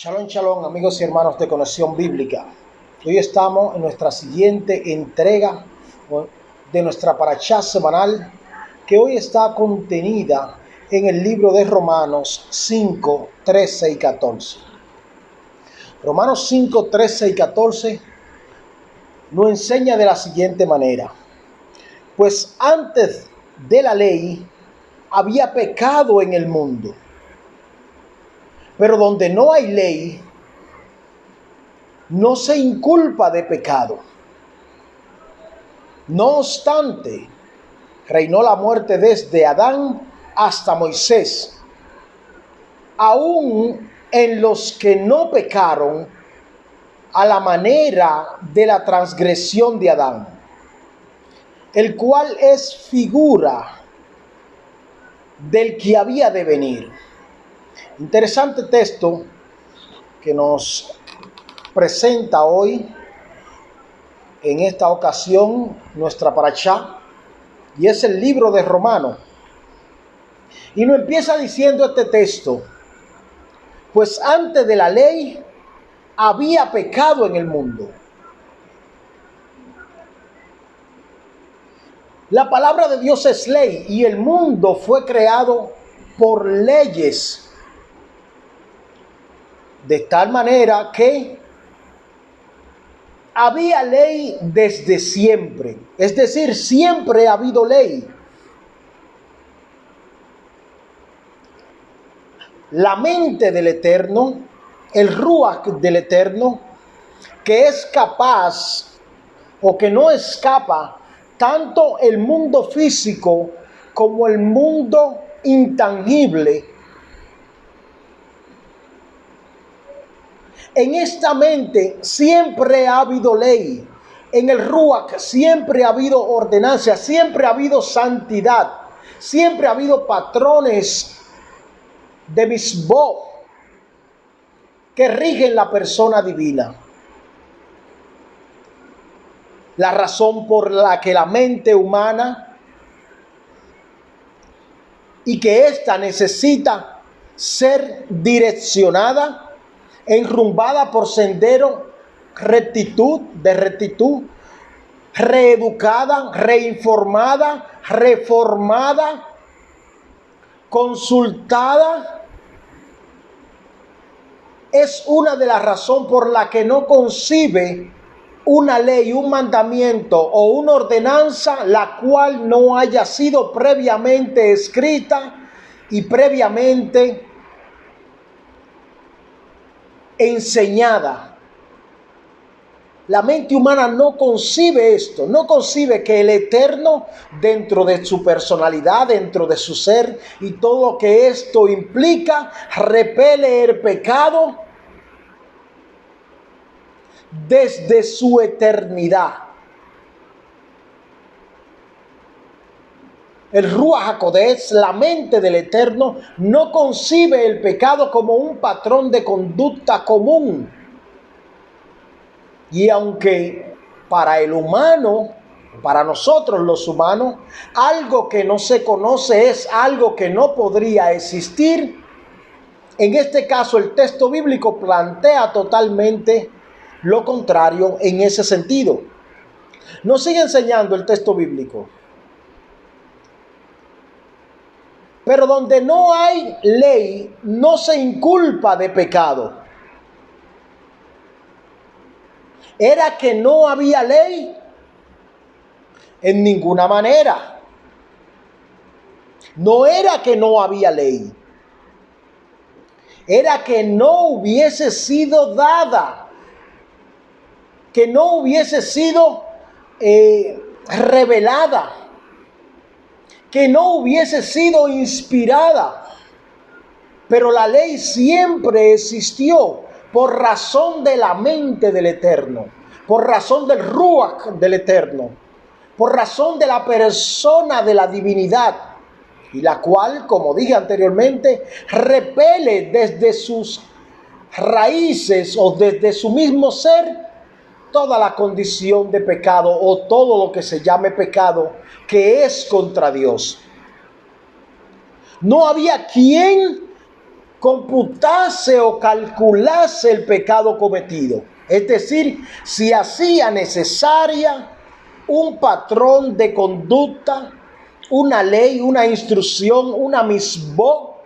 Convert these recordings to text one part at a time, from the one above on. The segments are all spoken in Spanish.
Shalom, shalom, amigos y hermanos de Conexión Bíblica. Hoy estamos en nuestra siguiente entrega de nuestra parashá semanal, que hoy está contenida en el libro de Romanos 5, 13 y 14. Romanos 5, 13 y 14 nos enseña de la siguiente manera: pues antes de la ley había pecado en el mundo, pero donde no hay ley, no se inculpa de pecado. No obstante, reinó la muerte desde Adán hasta Moisés, aún en los que no pecaron a la manera de la transgresión de Adán, el cual es figura del que había de venir. Interesante texto que nos presenta hoy en esta ocasión nuestra parashá, y es el libro de Romanos. Y nos empieza diciendo este texto: pues antes de la ley había pecado en el mundo. La palabra de Dios es ley, y el mundo fue creado por leyes, de tal manera que había ley desde siempre. Es decir, siempre ha habido ley. La mente del Eterno, el Ruach del Eterno, que es capaz o que no escapa tanto el mundo físico como el mundo intangible. En esta mente siempre ha habido ley. En el Ruach siempre ha habido ordenanza, siempre ha habido santidad, siempre ha habido patrones de misbot que rigen la persona divina. La razón por la que la mente humana y que ésta necesita ser direccionada, enrumbada por sendero de rectitud, reeducada, reinformada, reformada, consultada, es una de las razones por la que no concibe una ley, un mandamiento o una ordenanza la cual no haya sido previamente escrita y previamente enseñada. La mente humana no concibe esto, no concibe que el Eterno, dentro de su personalidad, dentro de su ser y todo lo que esto implica, repele el pecado desde su eternidad. El Ruach HaKodesh, la mente del Eterno, no concibe el pecado como un patrón de conducta común. Y aunque para el humano, para nosotros los humanos, algo que no se conoce es algo que no podría existir, en este caso el texto bíblico plantea totalmente lo contrario en ese sentido. Nos sigue enseñando el texto bíblico: pero donde no hay ley, no se inculpa de pecado. ¿Era que no había ley? En ninguna manera. No era que no había ley. Era que no hubiese sido dada, que no hubiese sido revelada, que no hubiese sido inspirada. Pero la ley siempre existió por razón de la mente del Eterno, por razón del Ruach del Eterno, por razón de la persona de la divinidad, y la cual, como dije anteriormente, repele desde sus raíces o desde su mismo ser toda la condición de pecado o todo lo que se llame pecado que es contra Dios. No había quien computase o calculase el pecado cometido. Es decir, si hacía necesaria un patrón de conducta, una ley, una instrucción, una misbó,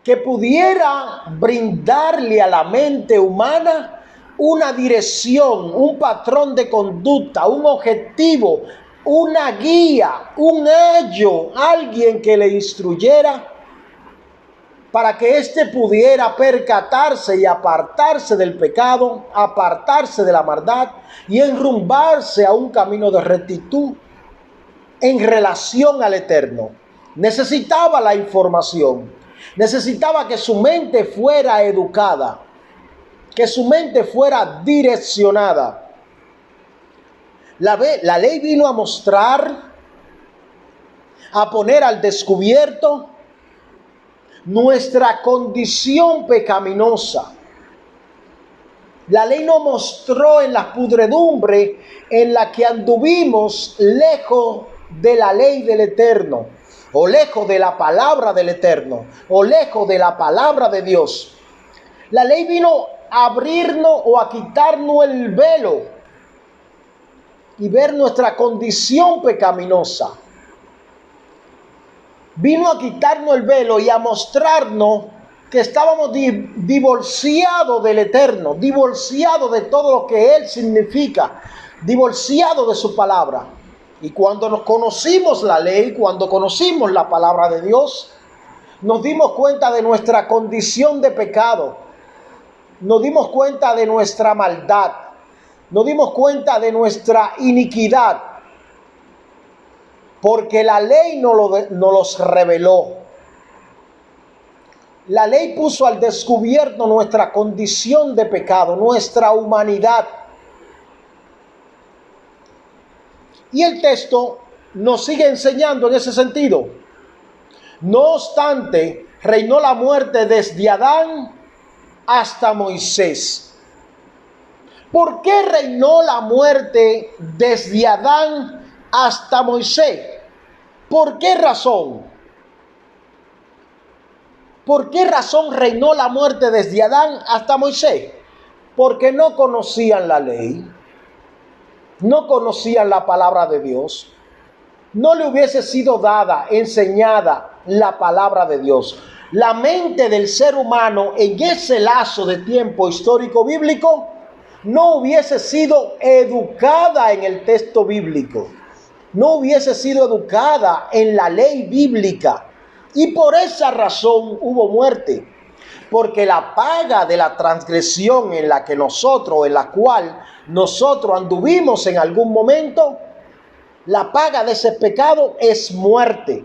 que pudiera brindarle a la mente humana una dirección, un patrón de conducta, un objetivo, una guía, un ayo, alguien que le instruyera para que éste pudiera percatarse y apartarse del pecado, apartarse de la maldad y enrumbarse a un camino de rectitud en relación al Eterno. Necesitaba la información, necesitaba que su mente fuera educada, que su mente fuera direccionada. La ley vino a mostrar, a poner al descubierto nuestra condición pecaminosa. La ley nos mostró en la pudredumbre en la que anduvimos lejos de la ley del Eterno, o lejos de la palabra del Eterno, o lejos de la palabra de Dios. La ley vino a abrirnos o a quitarnos el velo y ver nuestra condición pecaminosa. Vino a quitarnos el velo y a mostrarnos que estábamos divorciados del Eterno, divorciados de todo lo que Él significa, divorciados de su palabra. Y cuando nos conocimos la ley, cuando conocimos la palabra de Dios, nos dimos cuenta de nuestra condición de pecado, nos dimos cuenta de nuestra maldad, nos dimos cuenta de nuestra iniquidad, porque la ley nos los reveló. La ley puso al descubierto nuestra condición de pecado, nuestra humanidad. Y el texto nos sigue enseñando en ese sentido. No obstante, reinó la muerte desde Adán hasta Moisés. ¿Por qué reinó la muerte desde Adán hasta Moisés? ¿Por qué razón? ¿Por qué razón reinó la muerte desde Adán hasta Moisés? Porque no conocían la ley, no conocían la palabra de Dios, no le hubiese sido dada, enseñada la palabra de Dios. La mente del ser humano en ese lazo de tiempo histórico bíblico no hubiese sido educada en el texto bíblico, no hubiese sido educada en la ley bíblica. Y por esa razón hubo muerte, porque la paga de la transgresión en la cual nosotros anduvimos en algún momento, la paga de ese pecado es muerte.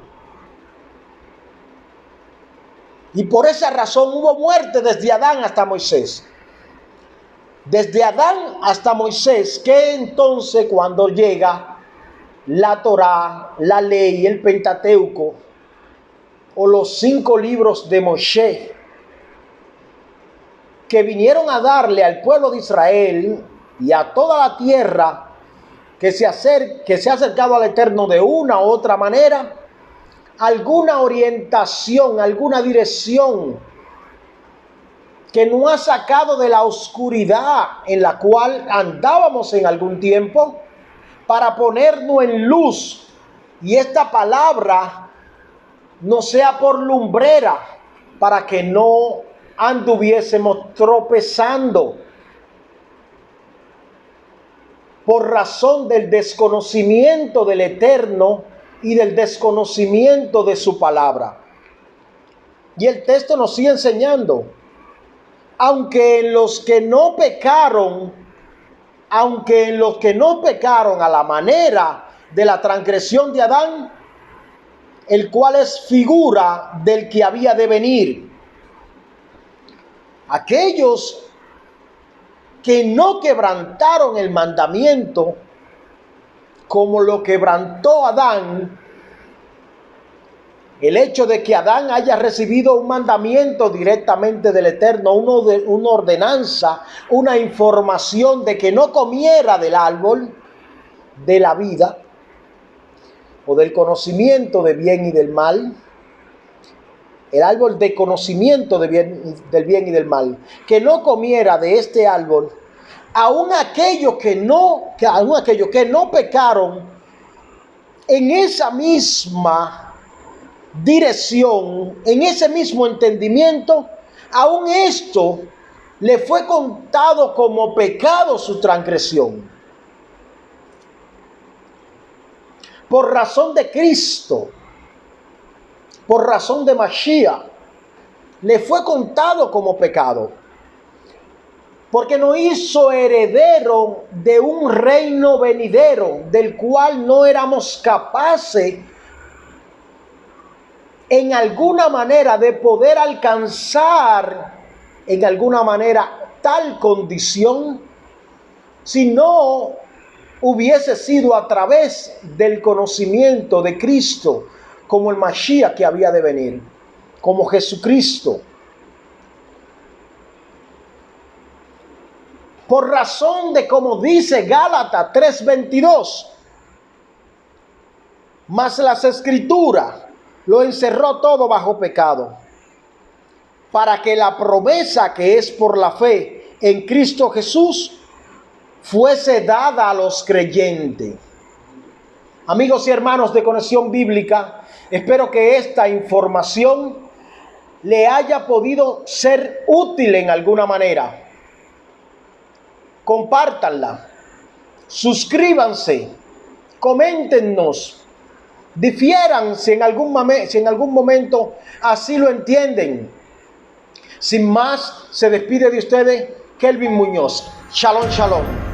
Y por esa razón hubo muerte desde Adán hasta Moisés. Desde Adán hasta Moisés, que entonces cuando llega la Torá, la ley, el Pentateuco, o los 5 libros de Moshe, que vinieron a darle al pueblo de Israel y a toda la tierra que se ha acercado al Eterno de una u otra manera, alguna orientación, alguna dirección que nos ha sacado de la oscuridad en la cual andábamos en algún tiempo, para ponernos en luz, y esta palabra no sea por lumbrera, para que no anduviésemos tropezando por razón del desconocimiento del Eterno y del desconocimiento de su palabra. Y el texto nos sigue enseñando, aunque en los que no pecaron a la manera de la transgresión de Adán, el cual es figura del que había de venir. Aquellos que no quebrantaron el mandamiento como lo quebrantó Adán, el hecho de que Adán haya recibido un mandamiento directamente del Eterno, una ordenanza, una información de que no comiera del árbol de la vida o del conocimiento de bien y del mal, el árbol de conocimiento del bien y del mal, que no comiera de este árbol, aun aquellos que no pecaron en esa misma dirección, en ese mismo entendimiento, aun esto le fue contado como pecado su transgresión. Por razón de Cristo, por razón de Mashiach, le fue contado como pecado. Porque nos hizo heredero de un reino venidero, del cual no éramos capaces en alguna manera de poder alcanzar en alguna manera tal condición, si no hubiese sido a través del conocimiento de Cristo, como el Mashiach que había de venir, como Jesucristo. Por razón de, como dice Gálatas 3:22, mas las Escrituras lo encerró todo bajo pecado, para que la promesa que es por la fe en Cristo Jesús fuese dada a los creyentes. Amigos y hermanos de Conexión Bíblica, espero que esta información le haya podido ser útil en alguna manera. Compártanla, suscríbanse, coméntenos, difiéran si en algún momento así lo entienden. Sin más, se despide de ustedes Kelvin Muñoz. Shalom, shalom.